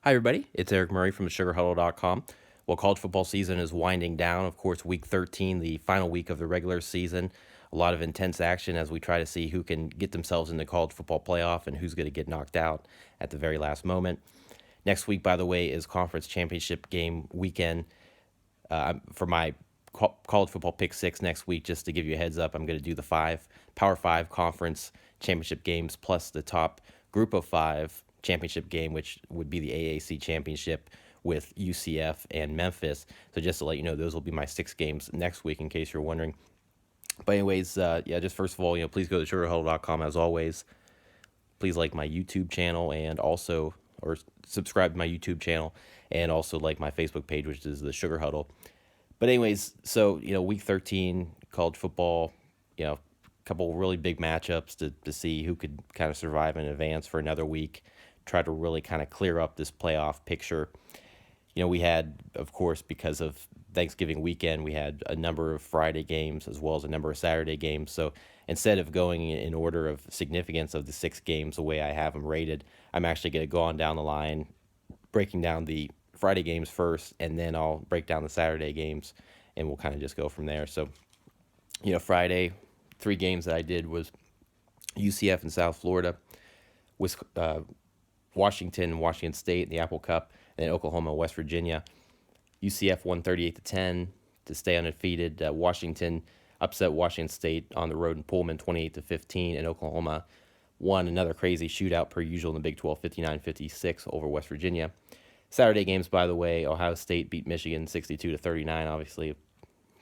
Hi, everybody. It's Eric Murray from SugarHuddle.com. Well, college football season is winding down. Of course, week 13, the final week of the regular season. A lot of intense action as we try to see who can get themselves in the college football playoff and who's going to get knocked out at the very last moment. Next week, by the way, is conference championship game weekend. For my college football pick six next week, just to give you a heads up, I'm going to do the Power 5 conference championship games plus the top group of five championship game, which would be the AAC championship with UCF and Memphis. So just to let you know, those will be my 6 games next week, in case you're wondering. But anyways, just first of all, please go to sugarhuddle.com as always. Please like my YouTube channel and also, or subscribe to my YouTube channel and also like my Facebook page, which is the Sugar Huddle. But anyways, so, week 13, college football, a couple really big matchups to see who could kind of survive and advance for another week, try to really kind of clear up this playoff picture. We had, of course, because of Thanksgiving weekend, we had a number of Friday games as well as a number of Saturday games. So instead of going in order of significance of the 6 games the way I have them rated, I'm actually going to go on down the line, breaking down the Friday games first, and then I'll break down the Saturday games, and we'll kind of just go from there. So, Friday, 3 games that I did was UCF in South Florida, with Washington, Washington State in the Apple Cup, and then Oklahoma, West Virginia. UCF won 38-10 to stay undefeated. Washington upset Washington State on the road in Pullman 28-15, and Oklahoma won another crazy shootout per usual in the Big 12, 59-56 over West Virginia. Saturday games, by the way, Ohio State beat Michigan 62-39. Obviously,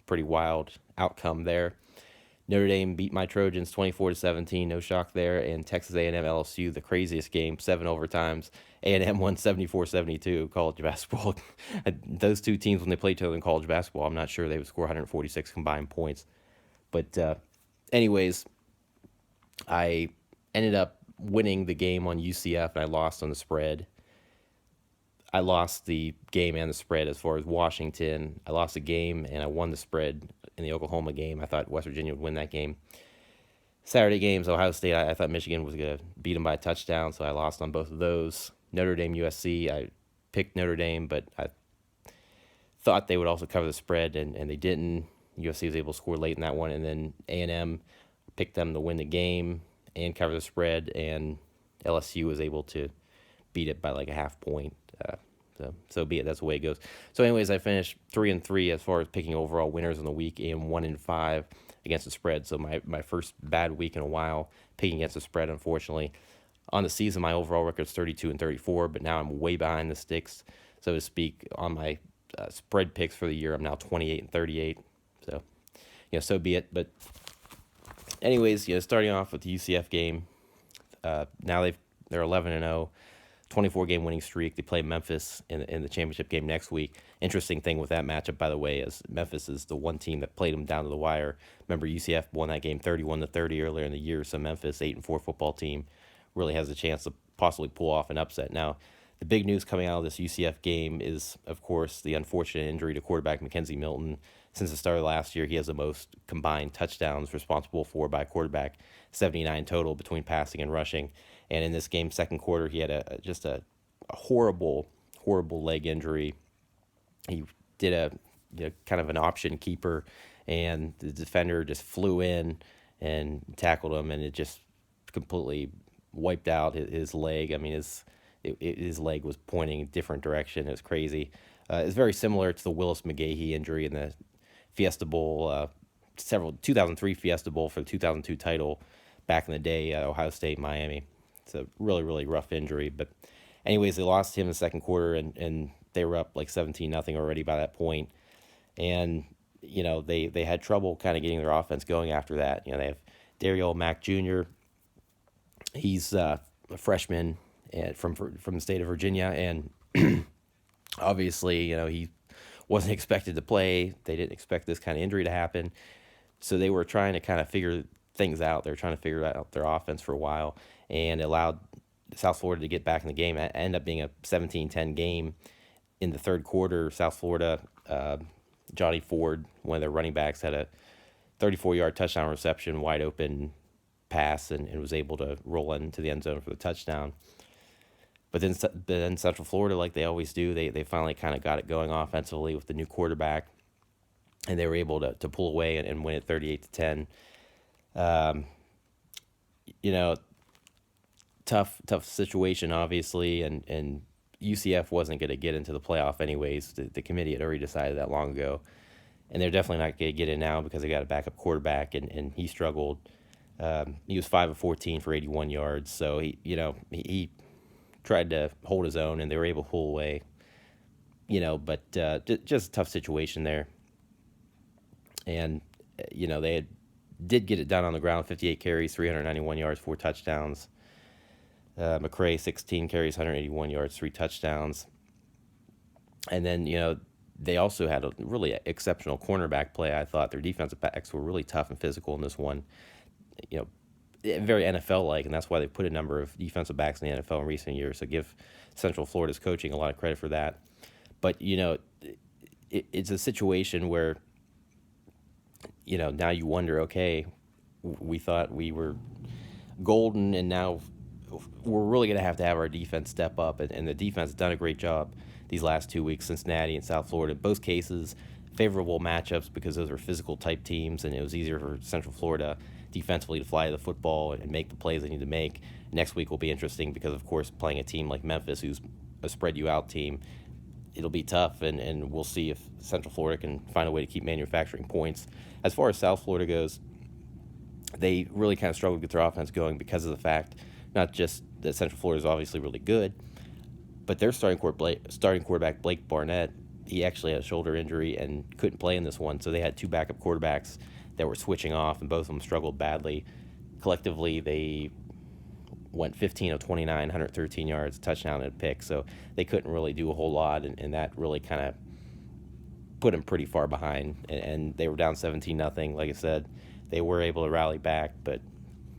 pretty wild outcome there. Notre Dame beat my Trojans 24-17, no shock there. And Texas A&M LSU, the craziest game, 7 overtimes. A&M won 74-72 college basketball. Those two teams, when they play each other in college basketball, I'm not sure they would score 146 combined points. But anyways, I ended up winning the game on UCF, and I lost on the spread. I lost the game and the spread as far as Washington. I lost the game, and I won the spread in the Oklahoma game. I thought West Virginia would win that game. Saturday games, Ohio State, I thought Michigan was going to beat them by a touchdown, so I lost on both of those. Notre Dame, USC, I picked Notre Dame, but I thought they would also cover the spread, and they didn't. USC was able to score late in that one, and then A&M picked them to win the game and cover the spread, and LSU was able to beat it by like a half point. So be it. That's the way it goes. So anyways, I finished 3-3 as far as picking overall winners in the week, and 1-5 against the spread. So my first bad week in a while picking against the spread, unfortunately. On the season, my overall record is 32-34, but now I'm way behind the sticks, so to speak. On my spread picks for the year, I'm now 28-38. So, so be it. But anyways, starting off with the UCF game, now they're 11-0. 24-game winning streak. They play Memphis in the championship game next week. Interesting thing with that matchup, by the way, is Memphis is the one team that played them down to the wire. Remember, UCF won that game 31-30 earlier in the year, so Memphis, 8-4 football team, really has a chance to possibly pull off an upset. Now, the big news coming out of this UCF game is, of course, the unfortunate injury to quarterback Mackenzie Milton. Since the start of last year, he has the most combined touchdowns responsible for by quarterback, 79 total between passing and rushing. And in this game, second quarter, he had a horrible leg injury. He did a kind of an option keeper, and the defender just flew in and tackled him, and it just completely wiped out his leg. I mean, his leg was pointing a different direction. It was crazy. It's very similar to the Willis McGahee injury in the Fiesta Bowl, 2003 Fiesta Bowl for the 2002 title back in the day, Ohio State, Miami. It's a really, really rough injury. But anyways, they lost him in the second quarter, and they were up like 17-0 already by that point. And, they had trouble kind of getting their offense going after that. They have Daryl Mack Jr. He's a freshman from the state of Virginia, and obviously, he wasn't expected to play. They didn't expect this kind of injury to happen. So they were trying to kind of figure things out. They were trying to figure out their offense for a while, and allowed South Florida to get back in the game. It ended up being a 17-10 game in the third quarter. South Florida, Johnny Ford, one of their running backs, had a 34-yard touchdown reception, wide open pass, and was able to roll into the end zone for the touchdown. But then Central Florida, like they always do, they finally kind of got it going offensively with the new quarterback, and they were able to pull away and win it 38-10. Um, you know, tough situation, obviously, and UCF wasn't going to get into the playoff anyways. The committee had already decided that long ago, and they're definitely not going to get in now because they got a backup quarterback, and he struggled. He was 5 of 14 for 81 yards, so he tried to hold his own, and they were able to pull away. But just a tough situation there, and they did get it done on the ground. 58 carries, 391 yards, 4 touchdowns. McCray, 16 carries, 181 yards, 3 touchdowns. And then, they also had a really exceptional cornerback play. I thought their defensive backs were really tough and physical in this one. Very NFL-like, and that's why they put a number of defensive backs in the NFL in recent years. So give Central Florida's coaching a lot of credit for that. But, it's a situation where, now you wonder, okay, we thought we were golden, and now we're really going to have our defense step up, and the defense has done a great job these last 2 weeks. Cincinnati and South Florida, in both cases, favorable matchups because those are physical type teams, and it was easier for Central Florida defensively to fly the football and make the plays they need to make. Next week will be interesting because, of course, playing a team like Memphis, who's a spread you out team, it'll be tough, and we'll see if Central Florida can find a way to keep manufacturing points. As far as South Florida goes, they really kind of struggled to get their offense going because of the fact not just that Central Florida is obviously really good, but their starting quarterback, Blake Barnett, he actually had a shoulder injury and couldn't play in this one. So they had 2 backup quarterbacks that were switching off, and both of them struggled badly. Collectively, they went 15 of 29, 113 yards, touchdown, and a pick. So they couldn't really do a whole lot, and that really kind of put them pretty far behind. And they were down 17-0. Like I said, they were able to rally back, but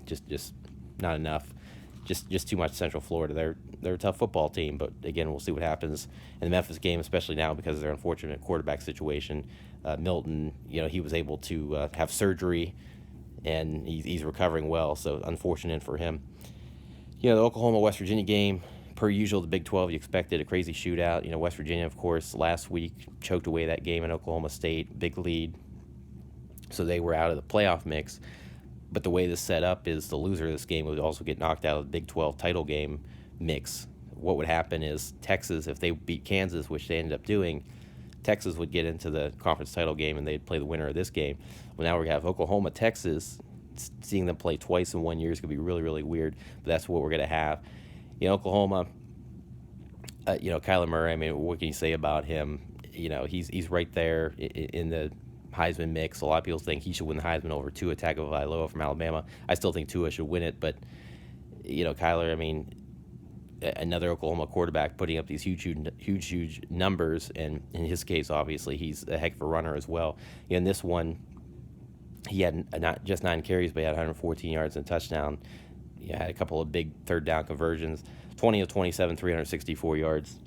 just not enough. Just too much Central Florida. They're a tough football team, but again, we'll see what happens in the Memphis game, especially now because of their unfortunate quarterback situation. Milton, he was able to have surgery, and he's recovering well, so unfortunate for him. The Oklahoma-West Virginia game, per usual, the Big 12, you expected a crazy shootout. West Virginia, of course, last week choked away that game in Oklahoma State, big lead, so they were out of the playoff mix. But the way this set up is the loser of this game would also get knocked out of the Big 12 title game mix. What would happen is Texas, if they beat Kansas, which they ended up doing, Texas would get into the conference title game, and they'd play the winner of this game. Well, now we have Oklahoma, Texas. Seeing them play twice in 1 year is going to be really, really weird, but that's what we're going to have. Oklahoma, Kyler Murray, I mean, what can you say about him? He's right there in the Heisman mix. A lot of people think he should win the Heisman over Tua Tagovailoa from Alabama. I still think Tua should win it, but Kyler, I mean, another Oklahoma quarterback putting up these huge numbers, and in his case, obviously, he's a heck of a runner as well. In this one, he had not just 9 carries, but he had 114 yards and a touchdown. He had a couple of big third down conversions, 20 of 27, 364 yards,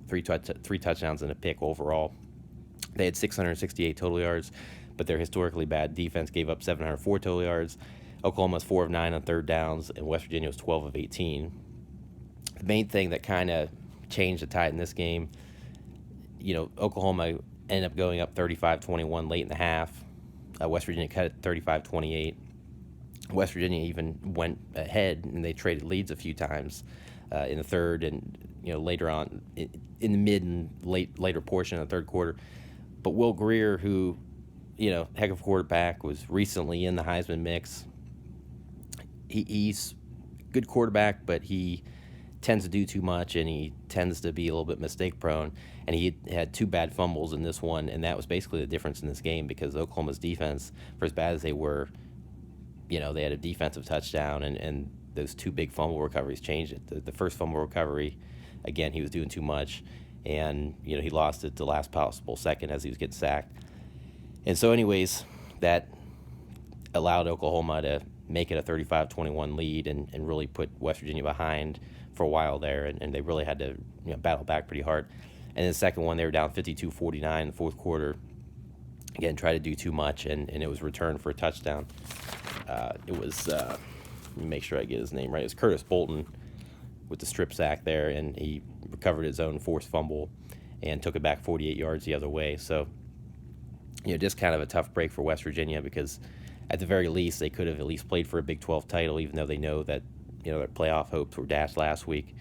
three touchdowns and a pick overall. They had 668 total yards, but their historically bad defense gave up 704 total yards. Oklahoma's 4 of 9 on third downs, and West Virginia was 12 of 18. The main thing that kind of changed the tide in this game, Oklahoma ended up going up 35-21 late in the half. West Virginia cut it 35-28. West Virginia even went ahead, and they traded leads a few times in the third and later on in the mid and later portion of the third quarter. But Will Grier, who, heck of a quarterback, was recently in the Heisman mix. He's a good quarterback, but he tends to do too much, and he tends to be a little bit mistake prone. And he had 2 bad fumbles in this one, and that was basically the difference in this game because Oklahoma's defense, for as bad as they were, they had a defensive touchdown, and those 2 big fumble recoveries changed it. The first fumble recovery, again, he was doing too much, and he lost it the last possible second as he was getting sacked. And so anyways, that allowed Oklahoma to make it a 35-21 lead and really put West Virginia behind for a while there, and they really had to battle back pretty hard. And in the second one, they were down 52-49 in the fourth quarter. Again, tried to do too much, and it was returned for a touchdown. It was, let me make sure I get his name right. It was Curtis Bolton with the strip sack there, and he recovered his own forced fumble and took it back 48 yards the other way. So, just kind of a tough break for West Virginia, because at the very least they could have at least played for a Big 12 title, even though they know that their playoff hopes were dashed last week,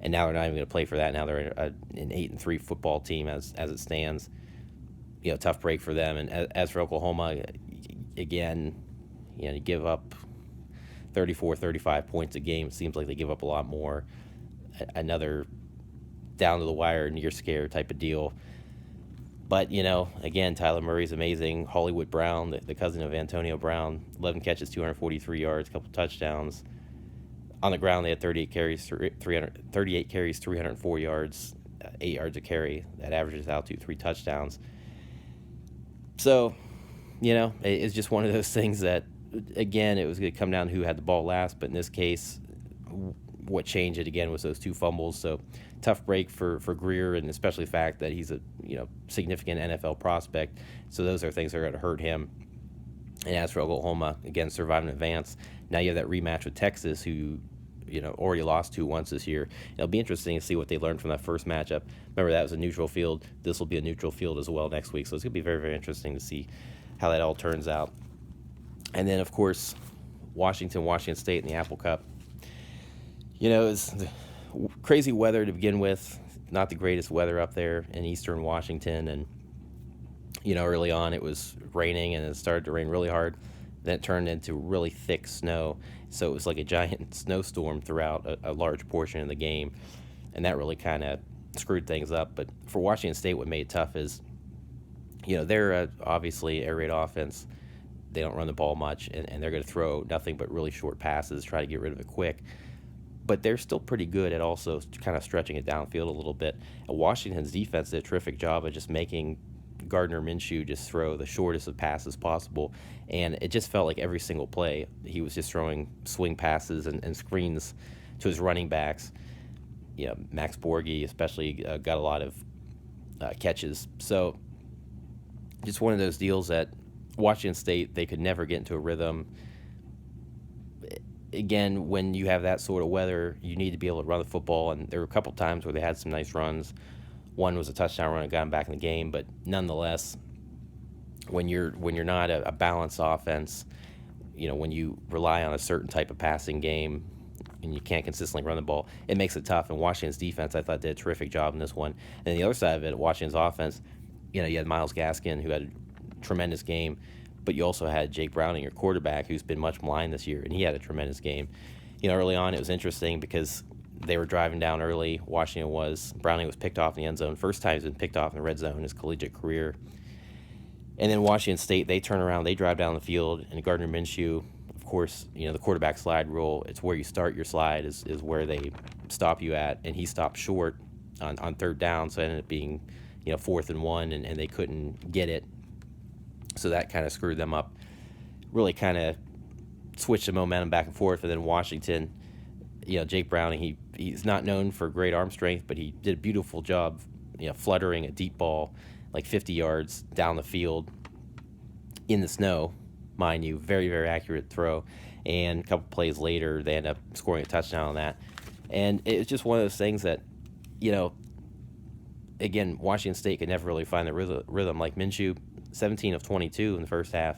and now they're not even going to play for that. Now they're an 8-3 football team as it stands. Tough break for them. And as for Oklahoma, again, you give up 34, 35 points a game. It seems like they give up a lot more. Another down to the wire, near scare type of deal. But, again, Tyler Murray's amazing. Hollywood Brown, the cousin of Antonio Brown, 11 catches, 243 yards, a couple touchdowns. On the ground, they had 38 carries, 304 yards, 8 yards a carry. That averages out to 3 touchdowns. So, it's just one of those things that, again, it was going to come down to who had the ball last. But in this case, what changed it again was those 2 fumbles. So tough break for Greer, and especially the fact that he's a significant NFL prospect. So those are things that are going to hurt him. And as for Oklahoma, again, survive and advance. Now you have that rematch with Texas, who already lost to once this year. It'll be interesting to see what they learned from that first matchup. Remember, that was a neutral field. This will be a neutral field as well next week. So it's going to be very, very interesting to see how that all turns out. And then, of course, Washington State in the Apple Cup. It's crazy weather to begin with. Not the greatest weather up there in eastern Washington. And, early on it was raining, and it started to rain really hard. Then it turned into really thick snow. So it was like a giant snowstorm throughout a large portion of the game. And that really kind of screwed things up. But for Washington State, what made it tough is, they're obviously air raid offense. They don't run the ball much, and they're going to throw nothing but really short passes, try to get rid of it quick. But they're still pretty good at also kind of stretching it downfield a little bit. And Washington's defense did a terrific job of just making Gardner Minshew just throw the shortest of passes possible. And it just felt like every single play he was just throwing swing passes and screens to his running backs. Max Borghi especially got a lot of catches. So just one of those deals that Washington State, they could never get into a rhythm. Again, when you have that sort of weather, you need to be able to run the football, and there were a couple times where they had some nice runs. One was a touchdown run and got them back in the game, but nonetheless, when you're not a balanced offense, when you rely on a certain type of passing game and you can't consistently run the ball, it makes it tough. And Washington's defense, I thought, did a terrific job in this one. And the other side of it, Washington's offense, you had Myles Gaskin, who had a tremendous game, but you also had Jake Browning, your quarterback, who's been much maligned this year, and he had a tremendous game. Early on it was interesting because they were driving down early. Browning was picked off in the end zone. First time he's been picked off in the red zone in his collegiate career. And then Washington State, they turn around, they drive down the field, and Gardner Minshew, of course, the quarterback slide rule, it's where you start your slide is where they stop you at, and he stopped short on third down, so it ended up being 4th and 1, and they couldn't get it. So that kind of screwed them up. Really kind of switched the momentum back and forth. And then Washington, Jake Browning, he's not known for great arm strength, but he did a beautiful job, fluttering a deep ball like 50 yards down the field in the snow, mind you. Very, very accurate throw. And a couple plays later, they end up scoring a touchdown on that. And it was just one of those things that, again, Washington State could never really find the rhythm. Like Minshew, 17 of 22 in the first half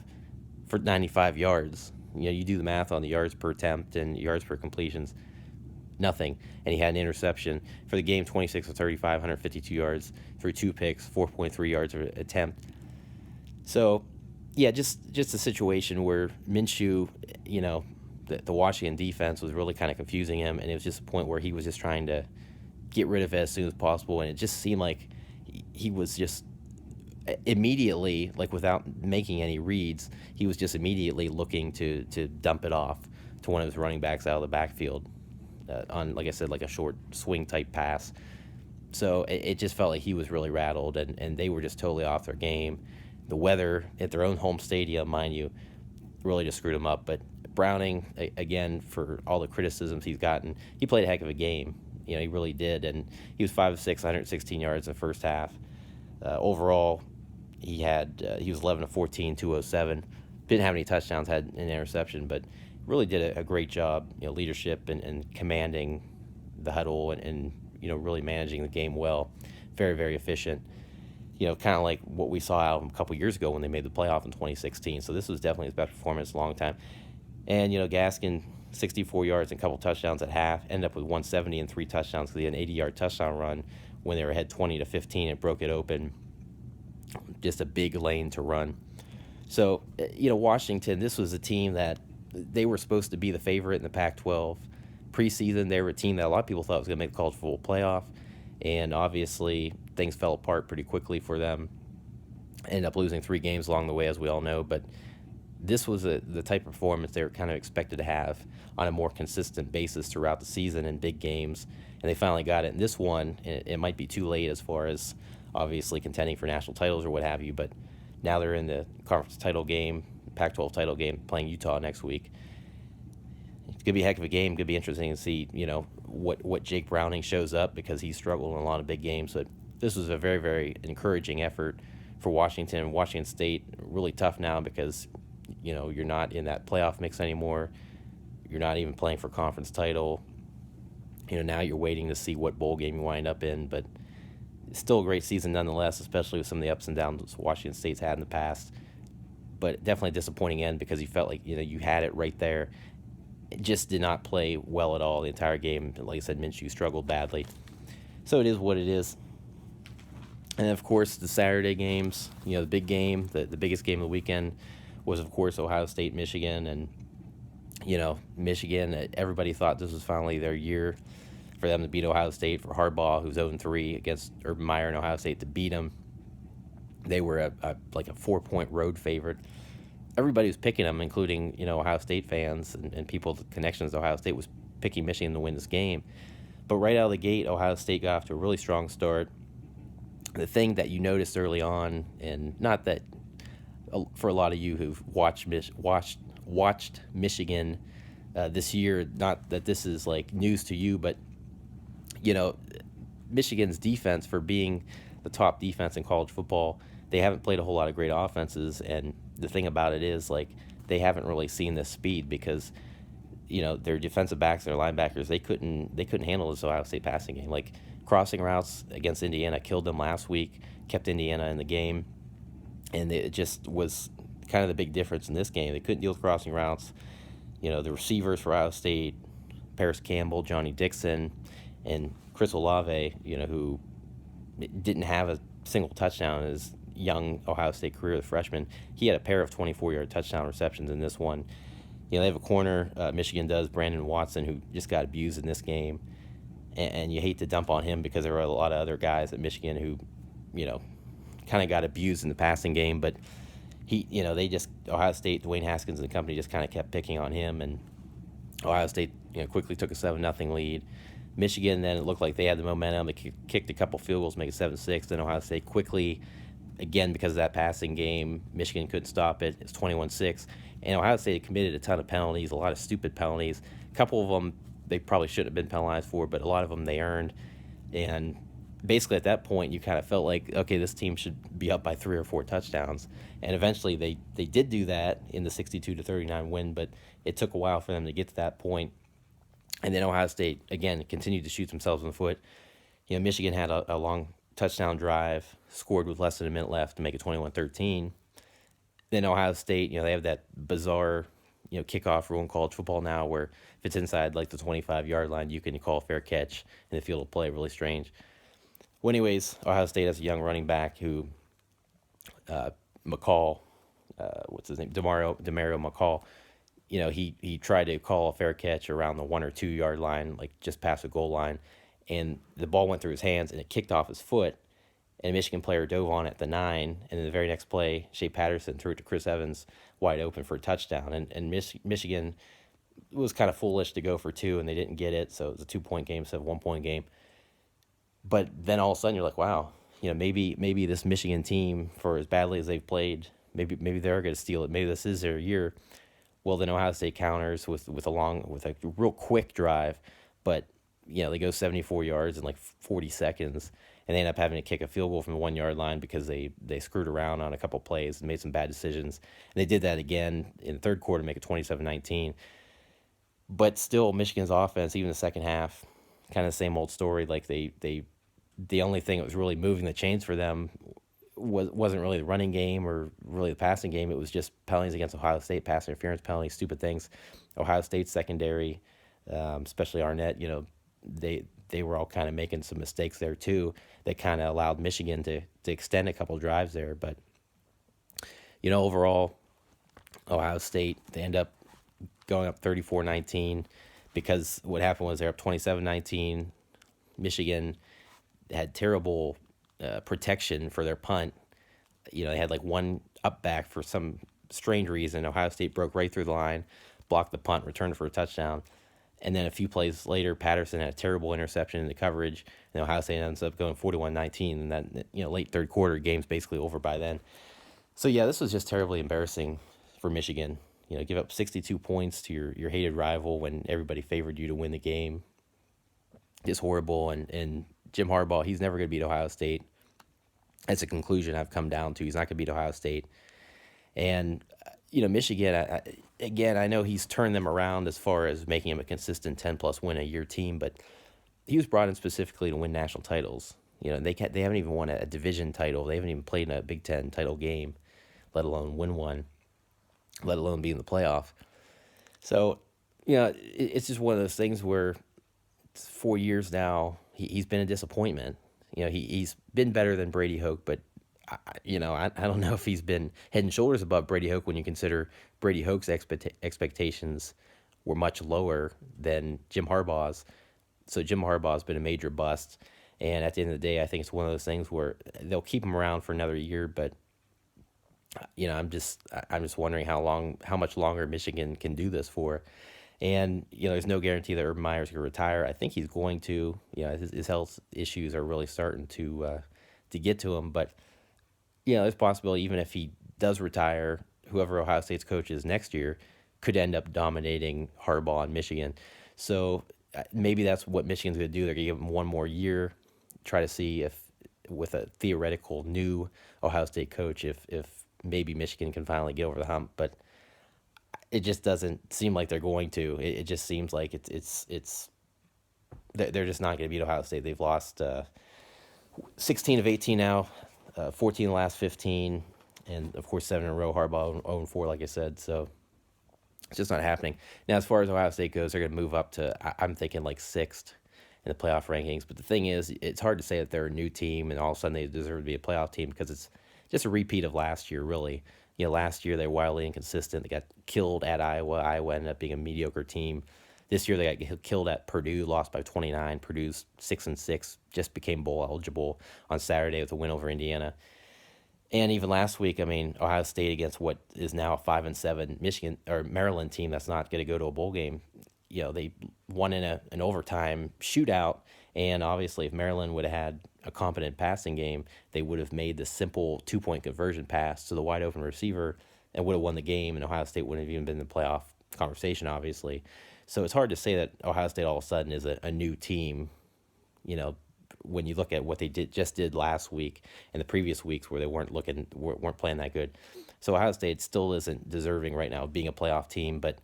for 95 yards. You do the math on the yards per attempt and yards per completions, nothing. And he had an interception. For the game, 26 of 35, 152 yards, threw 2 picks, 4.3 yards per attempt. So, yeah, just a situation where Minshew, the Washington defense was really kind of confusing him, and it was just a point where he was just trying to get rid of it as soon as possible, and it just seemed like he was just immediately, like without making any reads, he was just immediately looking to dump it off to one of his running backs out of the backfield on, like I said, like a short swing type pass. So it just felt like he was really rattled, and they were just totally off their game. The weather at their own home stadium, mind you, really just screwed him up. But Browning, again, for all the criticisms he's gotten, he played a heck of a game. He really did, and he was 5 of 6, 116 yards in the first half. Overall, he was 11 of 14, 207. Didn't have any touchdowns, had an interception, but really did a great job, leadership and commanding the huddle and really managing the game well. Very, very efficient. Kind of like what we saw out a couple years ago when they made the playoff in 2016. So this was definitely his best performance in a long time. And, Gaskin, 64 yards and a couple touchdowns at half, ended up with 170 and 3 touchdowns because he had an 80-yard touchdown run when they were ahead 20-15. It broke it open. Just a big lane to run. So, Washington, this was a team that they were supposed to be the favorite in the Pac-12. Preseason, they were a team that a lot of people thought was going to make the college football playoff. And obviously, things fell apart pretty quickly for them. Ended up losing 3 games along the way, as we all know. But this was the type of performance they were kind of expected to have on a more consistent basis throughout the season in big games. And they finally got it. And this one, it might be too late as far as obviously contending for national titles or what have you. But now they're in the conference title game, Pac-12 title game, playing Utah next week. It's going to be a heck of a game. Going to be interesting to see, what Jake Browning shows up because he's struggled in a lot of big games. But this was a very, very encouraging effort for Washington. Washington State, really tough now because, you're not in that playoff mix anymore. You're not even playing for conference title. Now you're waiting to see what bowl game you wind up in. But it's still a great season nonetheless, especially with some of the ups and downs Washington State's had in the past. But definitely a disappointing end because you felt like, you had it right there. It just did not play well at all the entire game. Like I said, Minshew struggled badly. So it is what it is. And, of course, the Saturday games, the big game, the biggest game of the weekend was, of course, Ohio State, Michigan. And, Michigan, everybody thought this was finally their year for them to beat Ohio State, for Harbaugh, who's 0-3 against Urban Meyer and Ohio State, to beat them. They were a 4-point road favorite. Everybody was picking them, including, Ohio State fans and people with connections to Ohio State was picking Michigan to win this game. But right out of the gate, Ohio State got off to a really strong start. The thing that you noticed early on, and not that for a lot of you who've watched Michigan this year, not that this is like news to you, but Michigan's defense, for being the top defense in college football, they haven't played a whole lot of great offenses. And the thing about it is, like, they haven't really seen this speed because their defensive backs and their linebackers, they couldn't handle this Ohio State passing game. Like, crossing routes against Indiana killed them last week, kept Indiana in the game, and it just was kind of the big difference in this game. They couldn't deal with crossing routes. The receivers for Ohio State, Paris Campbell, Johnny Dixon, and Chris Olave, who didn't have a single touchdown in his young Ohio State career as a freshman. He had a pair of 24-yard touchdown receptions in this one. They have a corner, Michigan does, Brandon Watson, who just got abused in this game. And you hate to dump on him because there were a lot of other guys at Michigan who, kind of got abused in the passing game. But Ohio State, Dwayne Haskins and the company just kind of kept picking on him. And Ohio State, quickly took a 7-0 lead. Michigan, then it looked like they had the momentum. They kicked a couple field goals, make it 7-6. Then Ohio State quickly, again, because of that passing game, Michigan couldn't stop it. It's 21-6. And Ohio State committed a ton of penalties, a lot of stupid penalties. A couple of them they probably shouldn't have been penalized for, but a lot of them they earned. And basically at that point, you kind of felt like, okay, this team should be up by 3 or 4 touchdowns. And eventually they did do that in the 62-39 win, but it took a while for them to get to that point. And then Ohio State, again, continued to shoot themselves in the foot. Michigan had a long touchdown drive, scored with less than a minute left to make it 21-13. Then Ohio State, they have that bizarre, kickoff rule in college football now where if it's inside like the 25-yard line, you can call a fair catch in the field of play. Really strange. Well, anyways, Ohio State has a young running back who, McCall, what's his name? Demario McCall. He tried to call a fair catch around the 1 or 2 yard line, like just past the goal line, and the ball went through his hands and it kicked off his foot. And a Michigan player dove on at the 9, and in the very next play, Shea Patterson threw it to Chris Evans wide open for a touchdown. And Michigan was kind of foolish to go for 2, and they didn't get it, so it was a 2-point game instead of a 1-point game. But then all of a sudden you're like, wow, maybe this Michigan team, for as badly as they've played, maybe they're going to steal it. Maybe this is their year. Well, then Ohio State counters with a real quick drive, but they go 74 yards in like 40 seconds. And they end up having to kick a field goal from the 1 yard line because they screwed around on a couple plays and made some bad decisions. And they did that again in the third quarter to make it 27-19. But still, Michigan's offense, even the second half, kind of same old story. Like the only thing that was really moving the chains for them wasn't really the running game or really the passing game. It was just penalties against Ohio State, pass interference penalties, stupid things. Ohio State secondary, especially Arnett, they were all kind of making some mistakes there too that kind of allowed Michigan to extend a couple drives there. But overall, Ohio State, they end up going up 34-19 because what happened was they're up 27-19. Michigan had terrible protection for their punt. They had like one up back for some strange reason. Ohio State broke right through the line, blocked the punt, returned for a touchdown. And then a few plays later, Patterson had a terrible interception in the coverage, and Ohio State ends up going 41-19. And that, late third quarter, game's basically over by then. So yeah, this was just terribly embarrassing for Michigan. Give up 62 points to your hated rival when everybody favored you to win the game. Just horrible. And Jim Harbaugh, he's never going to beat Ohio State. That's a conclusion I've come down to. He's not going to beat Ohio State. And, Michigan, I know he's turned them around as far as making him a consistent 10-plus win-a-year team, but he was brought in specifically to win national titles. They haven't even won a division title. They haven't even played in a Big Ten title game, let alone win one, let alone be in the playoff. So, it's just one of those things where 4 years now, he's been a disappointment. He's been better than Brady Hoke, but I don't know if he's been head and shoulders above Brady Hoke when you consider Brady Hoke's expectations were much lower than Jim Harbaugh's. So Jim Harbaugh's been a major bust, and at the end of the day, I think it's one of those things where they'll keep him around for another year, but I'm just wondering how much longer Michigan can do this for. And, there's no guarantee that Urban Meyer's going to retire. I think he's going to. His health issues are really starting to get to him. But, there's a possibility even if he does retire, whoever Ohio State's coach is next year could end up dominating Harbaugh in Michigan. So maybe that's what Michigan's going to do. They're going to give him one more year, try to see if, with a theoretical new Ohio State coach, if maybe Michigan can finally get over the hump. But it just doesn't seem like they're going to. It just seems like it's they're just not going to beat Ohio State. They've lost 16 of 18 now, 14 of the last 15, and of course 7 in a row. Harbaugh 0-4, like I said. So it's just not happening. Now, as far as Ohio State goes, they're going to move up to, I'm thinking, like 6th in the playoff rankings. But the thing is, it's hard to say that they're a new team and all of a sudden they deserve to be a playoff team because it's just a repeat of last year, really. Last year they were wildly inconsistent. They got killed at Iowa. Iowa ended up being a mediocre team. This year they got killed at Purdue, lost by 29. Purdue's 6-6, just became bowl eligible on Saturday with a win over Indiana. And even last week, Ohio State against what is now a 5-7 Michigan or Maryland team that's not going to go to a bowl game. They won in an overtime shootout, and obviously if Maryland would have had a competent passing game, they would have made the simple 2-point conversion pass to the wide open receiver and would have won the game, and Ohio State wouldn't have even been in the playoff conversation, obviously. So it's hard to say that Ohio State all of a sudden is a new team, when you look at what they just did last week and the previous weeks where they weren't playing that good. So Ohio State still isn't deserving right now of being a playoff team, but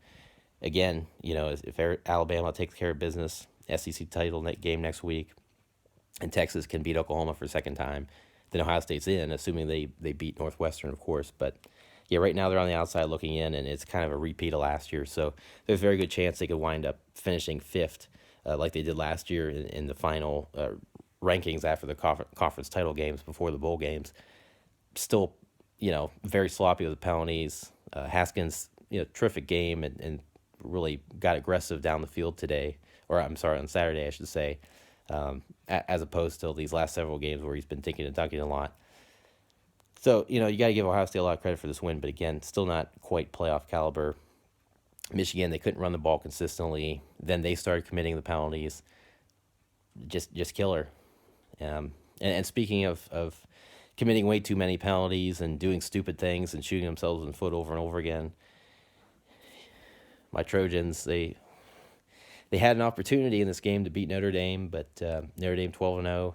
again, if Alabama takes care of business, SEC title game next week, and Texas can beat Oklahoma for a second time, then Ohio State's in, assuming they beat Northwestern, of course. But yeah, right now they're on the outside looking in, and it's kind of a repeat of last year. So there's a very good chance they could wind up finishing 5th, like they did last year in the final rankings after the conference title games before the bowl games. Still, very sloppy with the penalties. Haskins, terrific game and really got aggressive down the field today, or I'm sorry, on Saturday, I should say. As opposed to these last several games where he's been thinking and dunking a lot. So, you got to give Ohio State a lot of credit for this win, but again, still not quite playoff caliber. Michigan, they couldn't run the ball consistently. Then they started committing the penalties. Just killer. And speaking of committing way too many penalties and doing stupid things and shooting themselves in the foot over and over again, my Trojans, they had an opportunity in this game to beat Notre Dame, but Notre Dame 12-0.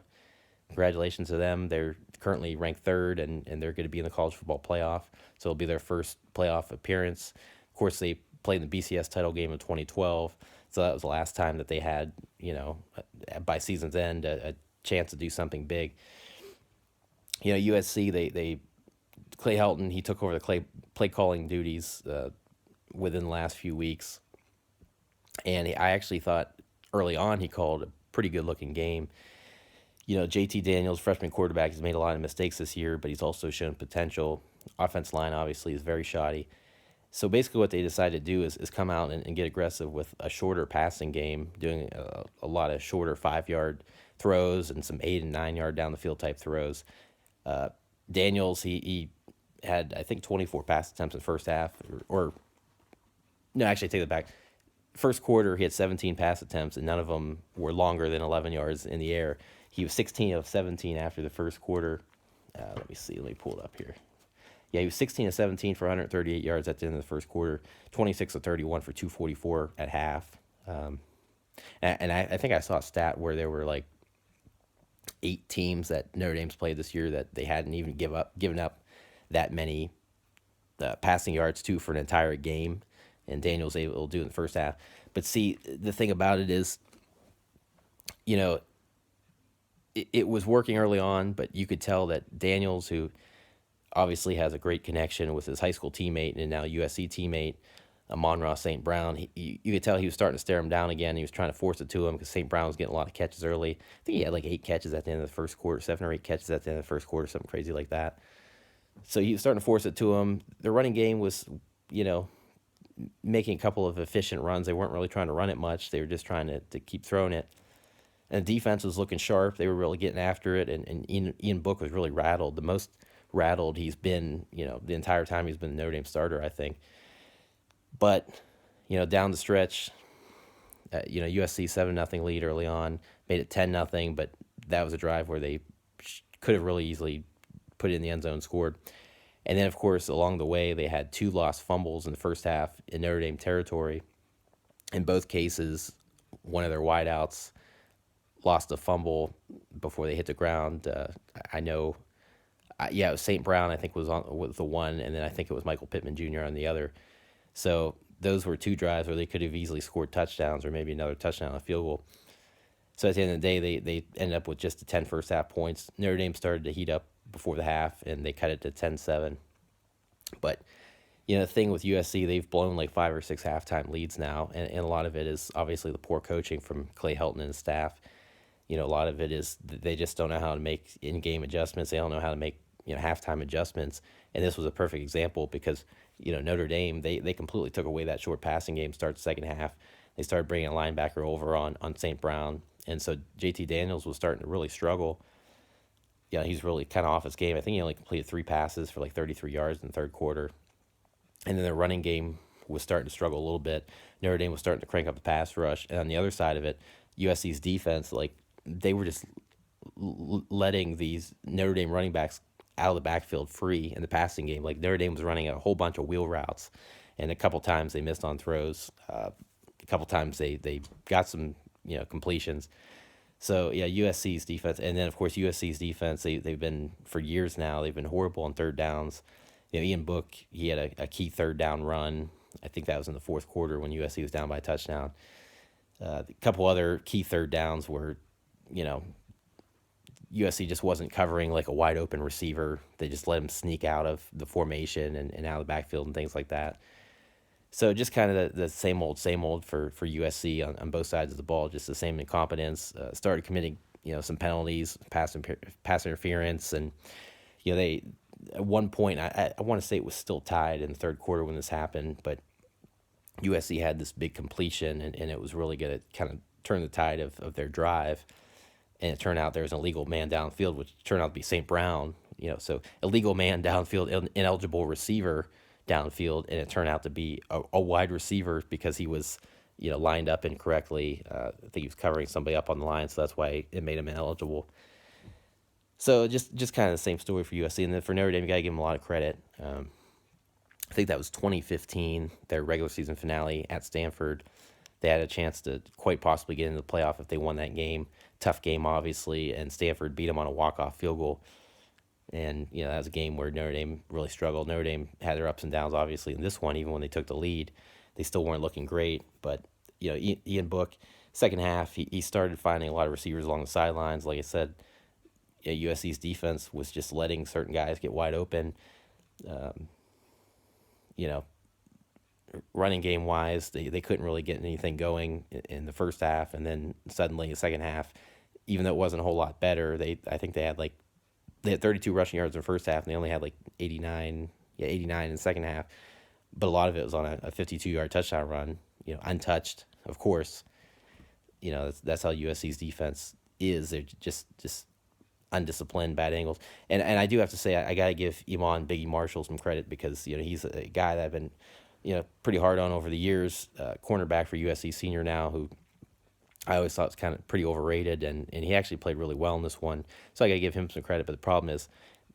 Congratulations to them. They're currently ranked 3rd, and they're going to be in the college football playoff, so it'll be their first playoff appearance. Of course, they played in the BCS title game in 2012. So that was the last time that they had, by season's end, a chance to do something big. USC, they Clay Helton, he took over the play calling duties within the last few weeks, and I actually thought early on he called a pretty good looking game. JT Daniels, freshman quarterback, has made a lot of mistakes this year, but he's also shown potential. Offense line obviously is very shoddy. So basically, what they decided to do is come out and get aggressive with a shorter passing game, doing a lot of shorter 5 yard throws and some 8 and 9 yard down the field type throws. Daniels, he had, I think, 24 pass attempts in the first half, or no, actually, I take that back. First quarter, he had 17 pass attempts, and none of them were longer than 11 yards in the air. He was 16 of 17 after the first quarter. Let me see. Let me pull it up here. Yeah, he was 16 of 17 for 138 yards at the end of the first quarter, 26 of 31 for 244 at half. And I think I saw a stat where there were like 8 teams that Notre Dame's played this year that they hadn't even given up that many passing yards to for an entire game, and Daniel was able to do it in the first half. But see, the thing about it is, it was working early on, but you could tell that Daniels, who obviously has a great connection with his high school teammate and now USC teammate, Amon-Ra St. Brown, you could tell he was starting to stare him down again. He was trying to force it to him because St. Brown was getting a lot of catches early. I think he had like 8 catches at the end of the first quarter, 7 or 8 catches at the end of the first quarter, something crazy like that. So he was starting to force it to him. The running game was, making a couple of efficient runs. They weren't really trying to run it much. They were just trying to keep throwing it. And the defense was looking sharp. They were really getting after it. And Ian Book was really rattled. The most rattled he's been, the entire time he's been a Notre Dame starter, I think. But, down the stretch, USC 7-0 lead early on, made it 10-0, but that was a drive where they could have really easily put it in the end zone, scored. And then, of course, along the way, they had 2 lost fumbles in the first half in Notre Dame territory. In both cases, one of their wideouts lost a fumble before they hit the ground. I know, it was St. Brown, I think, was the one, and then I think it was Michael Pittman Jr. on the other. So those were 2 drives where they could have easily scored touchdowns or maybe another touchdown on a field goal. So at the end of the day, they ended up with just the 10 first half points. Notre Dame started to heat up before the half, and they cut it to 10-7. But, the thing with USC, they've blown like 5 or 6 halftime leads now, and a lot of it is obviously the poor coaching from Clay Helton and his staff. A lot of it is they just don't know how to make in-game adjustments. They don't know how to make, halftime adjustments. And this was a perfect example because, Notre Dame, they completely took away that short passing game, start the second half. They started bringing a linebacker over on St. Brown. And so JT Daniels was starting to really struggle. He's really kind of off his game. I think he only completed 3 passes for like 33 yards in the third quarter. And then the running game was starting to struggle a little bit. Notre Dame was starting to crank up the pass rush. And on the other side of it, USC's defense, they were just letting these Notre Dame running backs out of the backfield free in the passing game. Like Notre Dame was running a whole bunch of wheel routes, and a couple times they missed on throws. A couple times they got some completions. So USC's defense, and then of course USC's defense, they've been for years now. They've been horrible on third downs. Ian Book, he had a key third down run. I think that was in the fourth quarter when USC was down by a touchdown. A couple other key third downs where USC just wasn't covering like a wide open receiver. They just let him sneak out of the formation and out of the backfield and things like that. So just kind of the same old for USC on both sides of the ball, just the same incompetence. Started committing some penalties, pass interference, and they at one point I want to say it was still tied in the third quarter when this happened, but USC had this big completion and it was really going to kind of turn the tide of their drive. And it turned out there was an illegal man downfield, which turned out to be St. Brown. So illegal man downfield, ineligible receiver downfield, and it turned out to be a wide receiver because he was, lined up incorrectly. I think he was covering somebody up on the line, so that's why it made him ineligible. So just kind of the same story for USC, and then for Notre Dame, you got to give them a lot of credit. I think that was 2015, their regular season finale at Stanford. They had a chance to quite possibly get into the playoff if they won that game. Tough game, obviously, and Stanford beat them on a walk-off field goal. And, that was a game where Notre Dame really struggled. Notre Dame had their ups and downs, obviously. In this one, even when they took the lead, they still weren't looking great. But, Ian Book, second half, he started finding a lot of receivers along the sidelines. Like I said, USC's defense was just letting certain guys get wide open. Um, you know, running game wise, they couldn't really get anything going in the first half, and then suddenly the second half, even though it wasn't a whole lot better, I think they had 32 rushing yards in the first half, and they only had like 89 in the second half. But a lot of it was on a 52-yard touchdown run, untouched, of course. That's how USC's defense is. They're just undisciplined, bad angles. And I do have to say, I got to give Iman Biggie Marshall some credit because, he's a guy that I've been, pretty hard on over the years. Cornerback for USC senior now, who I always thought was kind of pretty overrated, and he actually played really well in this one. So I got to give him some credit. But the problem is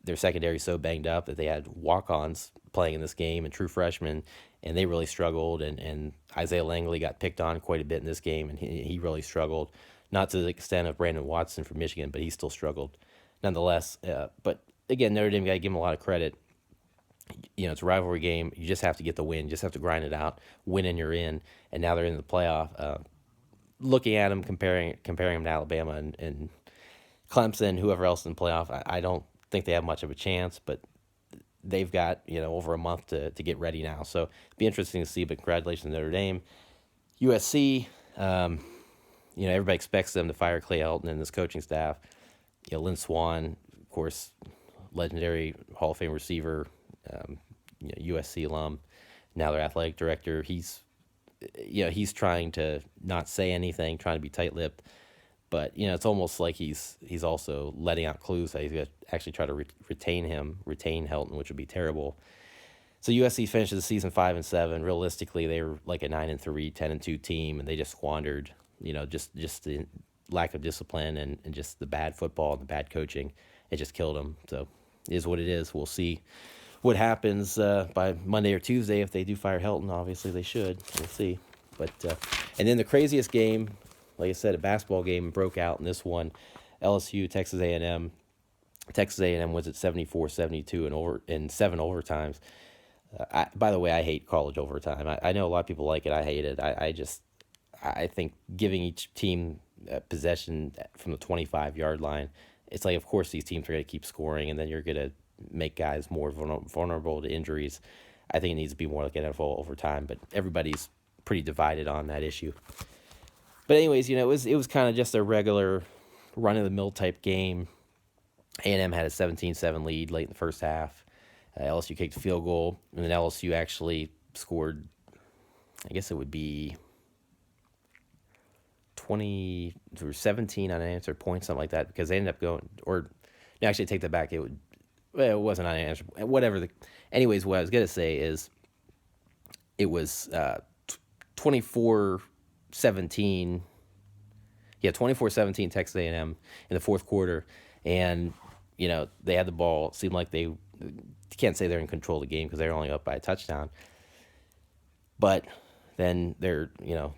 their secondary is so banged up that they had walk-ons playing in this game and true freshmen, and they really struggled. And Isaiah Langley got picked on quite a bit in this game, and he really struggled. Not to the extent of Brandon Watson from Michigan, but he still struggled nonetheless. But again, Notre Dame got to give him a lot of credit. It's a rivalry game. You just have to get the win. You just have to grind it out. Win and you're in. And now they're in the playoff. Looking at them, comparing them to Alabama and Clemson, whoever else in the playoff, I don't think they have much of a chance. But they've got over a month to get ready now. So it'd be interesting to see. But congratulations to Notre Dame, USC. Everybody expects them to fire Clay Helton and his coaching staff. Lynn Swann, of course, legendary Hall of Fame receiver, USC alum, now their athletic director. He's trying to not say anything, trying to be tight-lipped, but it's almost like he's also letting out clues that he's going to actually try to retain Helton, which would be terrible. So USC finishes the season 5-7. Realistically, they were like a 9-3, 10-2 team, and they just squandered, just the lack of discipline and just the bad football and the bad coaching. It just killed them. So it is what it is. We'll see what happens by Monday or Tuesday if they do fire Helton. Obviously, they should. We'll see. But and then the craziest game, like I said, a basketball game broke out in this one. LSU, Texas A&M. Texas A&M was at 74-72 in 7 overtimes. By the way, I hate college overtime. I know a lot of people like it. I hate it. I think giving each team possession from the 25-yard line, it's like, of course, these teams are going to keep scoring, and then you're going to make guys more vulnerable to injuries. I think it needs to be more like NFL overtime, but everybody's pretty divided on that issue. But anyways, it was kind of just a regular run-of-the-mill type game. A&M had a 17-7 lead late in the first half. LSU kicked a field goal, and then LSU actually scored, I guess it would be 20 or 17 unanswered points, something like that, because they ended up going, or no, actually take that back. It wasn't unanswered. Whatever. Anyways, what I was going to say is it was 24-17. Yeah, 24-17 Texas A&M in the fourth quarter. And, they had the ball. It seemed like they can't say they're in control of the game because they're only up by a touchdown. But then their,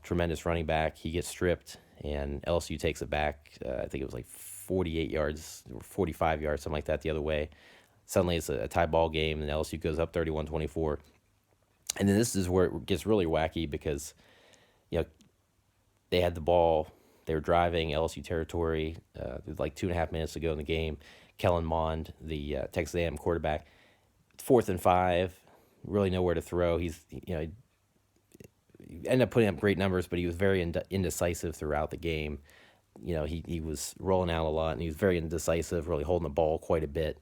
tremendous running back, he gets stripped, and LSU takes it back. I think it was like 48 yards or 45 yards, something like that, the other way. Suddenly it's a tie ball game, and LSU goes up 31-24. And then this is where it gets really wacky because, they had the ball. They were driving LSU territory. With like 2.5 minutes to go in the game. Kellen Mond, the Texas A&M quarterback, 4th and 5, really nowhere to throw. He ended up putting up great numbers, but he was very indecisive throughout the game. He was rolling out a lot, and he was very indecisive, really holding the ball quite a bit.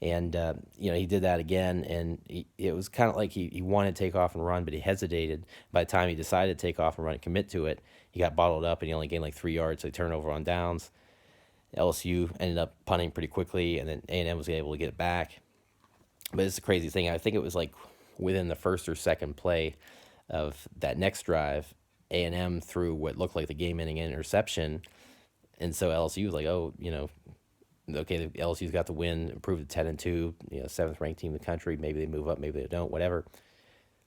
And, he did that again, and it was kind of like he wanted to take off and run, but he hesitated. By the time he decided to take off and run and commit to it, he got bottled up, and he only gained like 3 yards, so he turned over on downs. LSU ended up punting pretty quickly, and then A&M was able to get it back. But it's a crazy thing. I think it was like within the first or second play of that next drive, A&M threw what looked like the game-ending interception, and so LSU was like, okay, LSU's got the win, improved to 10-2, 7th-ranked team in the country. Maybe they move up, maybe they don't, whatever.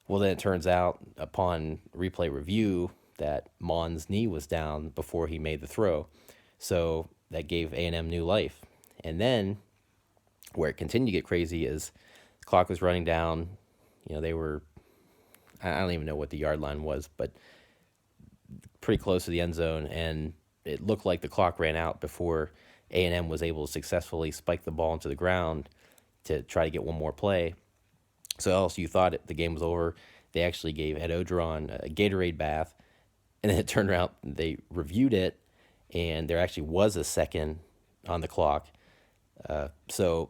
Well, then it turns out upon replay review that Mond's knee was down before he made the throw, so that gave A&M new life. And then where it continued to get crazy is the clock was running down. They were, I don't even know what the yard line was, but pretty close to the end zone, and it looked like the clock ran out before A&M was able to successfully spike the ball into the ground to try to get one more play. So LSU thought the game was over. They actually gave Ed Ogeron a Gatorade bath, and then it turned around. They reviewed it, and there actually was a second on the clock. So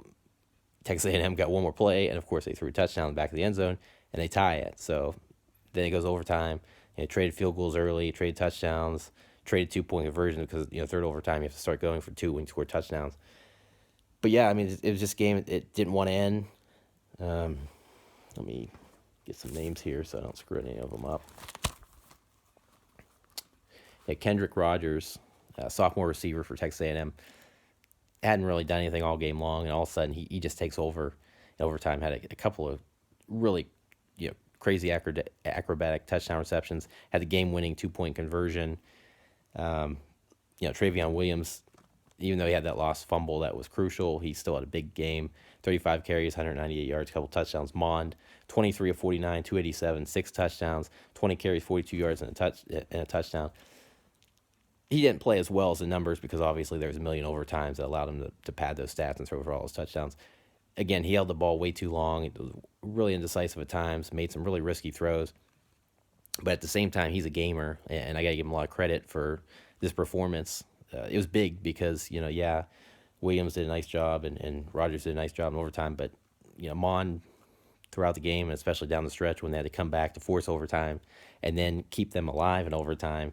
Texas A&M got one more play, and of course they threw a touchdown in the back of the end zone, and they tie it. So then it goes overtime. Traded field goals early, traded touchdowns, traded 2-point conversion because third overtime you have to start going for two when you score touchdowns. But yeah, I mean it was just a game. It didn't want to end. Let me get some names here so I don't screw any of them up. Yeah, Kendrick Rogers, sophomore receiver for Texas A&M, hadn't really done anything all game long, and all of a sudden he just takes over in overtime. Had a couple of really crazy acrobatic touchdown receptions. Had the game-winning 2-point conversion. Travion Williams, even though he had that lost fumble that was crucial, he still had a big game. 35 carries, 198 yards, a couple touchdowns. Mond, 23 of 49, 287, 6 touchdowns, 20 carries, 42 yards, and a touchdown. He didn't play as well as the numbers because obviously there was a million overtimes that allowed him to pad those stats and throw for all his touchdowns. Again, he held the ball way too long. It was really indecisive at times, made some really risky throws. But at the same time, he's a gamer, and I got to give him a lot of credit for this performance. It was big because, Williams did a nice job and Rogers did a nice job in overtime. But, Mon throughout the game, and especially down the stretch when they had to come back to force overtime and then keep them alive in overtime,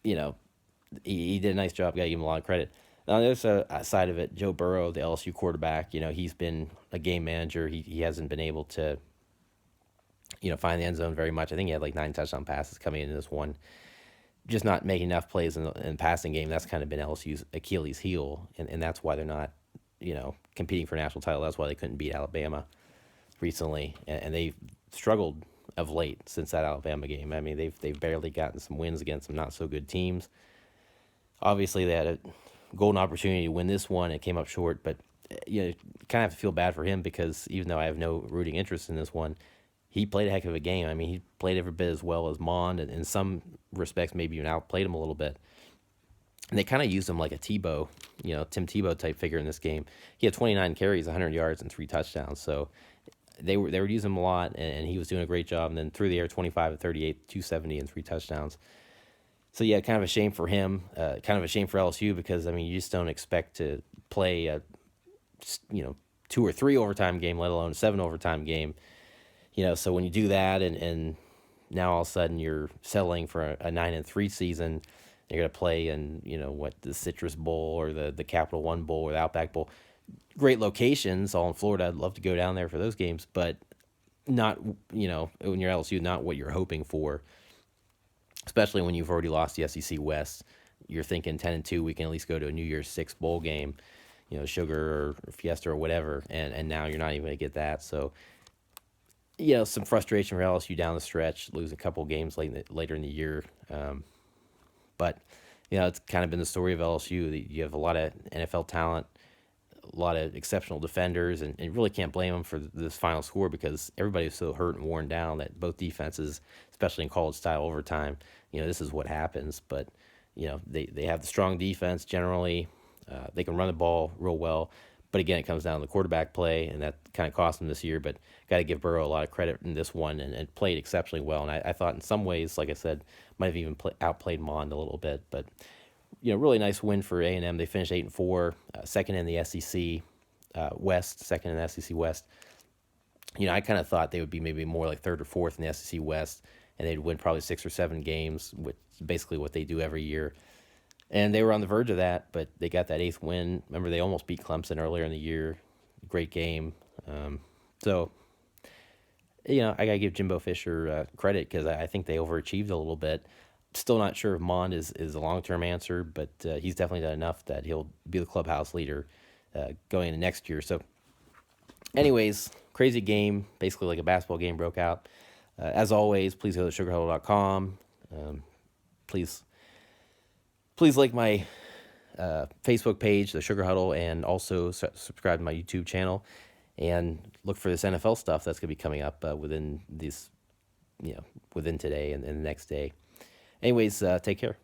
he did a nice job. Got to give him a lot of credit. Now, on the other side of it, Joe Burrow, the LSU quarterback, he's been a game manager. He hasn't been able to, find the end zone very much. I think he had like 9 touchdown passes coming into this one. Just not making enough plays in the passing game. That's kind of been LSU's Achilles heel, and that's why they're not, competing for a national title. That's why they couldn't beat Alabama recently, and they've struggled of late since that Alabama game. I mean, they've barely gotten some wins against some not so good teams. Obviously, they had a golden opportunity to win this one. It came up short, but you kind of have to feel bad for him because even though I have no rooting interest in this one, he played a heck of a game. I mean, he played every bit as well as Mond, and in some respects, maybe even outplayed him a little bit. And they kind of used him like a Tebow, Tim Tebow type figure in this game. He had 29 carries, 100 yards, and 3 touchdowns. So they were using him a lot, and he was doing a great job. And then through the air, 25 of 38, 270, and 3 touchdowns. So yeah, kind of a shame for him. Kind of a shame for LSU because you just don't expect to play a 2 or 3 overtime game, let alone a 7 overtime game. So when you do that, and now all of a sudden you're settling for a 9-3 season, you're gonna play in the Citrus Bowl or the Capital One Bowl or the Outback Bowl. Great locations, all in Florida. I'd love to go down there for those games, but not when you're LSU, not what you're hoping for. Especially when you've already lost the SEC West, you're thinking 10-2, we can at least go to a New Year's Six bowl game, Sugar or Fiesta or whatever, and now you're not even going to get that. So, some frustration for LSU down the stretch, lose a couple games later in the year. But, it's kind of been the story of LSU. You have a lot of NFL talent, a lot of exceptional defenders, and you really can't blame them for this final score because everybody was so hurt and worn down that both defenses, especially in college-style overtime, this is what happens. But, they have the strong defense generally. They can run the ball real well. But, again, it comes down to the quarterback play, and that kind of cost them this year. But got to give Burrow a lot of credit in this one and played exceptionally well. And I thought in some ways, like I said, might have even outplayed Mond a little bit. But, really nice win for A&M. They finished 8-4, second in the SEC West, second in the SEC West. I kind of thought they would be maybe more like 3rd or 4th in the SEC West, and they'd win probably 6 or 7 games, which is basically what they do every year. And they were on the verge of that, but they got that 8th win. Remember, they almost beat Clemson earlier in the year. Great game. So, I got to give Jimbo Fisher credit because I think they overachieved a little bit. Still not sure if Mond is a long-term answer, but he's definitely done enough that he'll be the clubhouse leader going into next year. So, anyways, crazy game, basically like a basketball game broke out. As always, please go to sugarhuddle.com. Please like my Facebook page, the Sugar Huddle, and also subscribe to my YouTube channel. And look for this NFL stuff that's going to be coming up within today and the next day. Anyways, take care.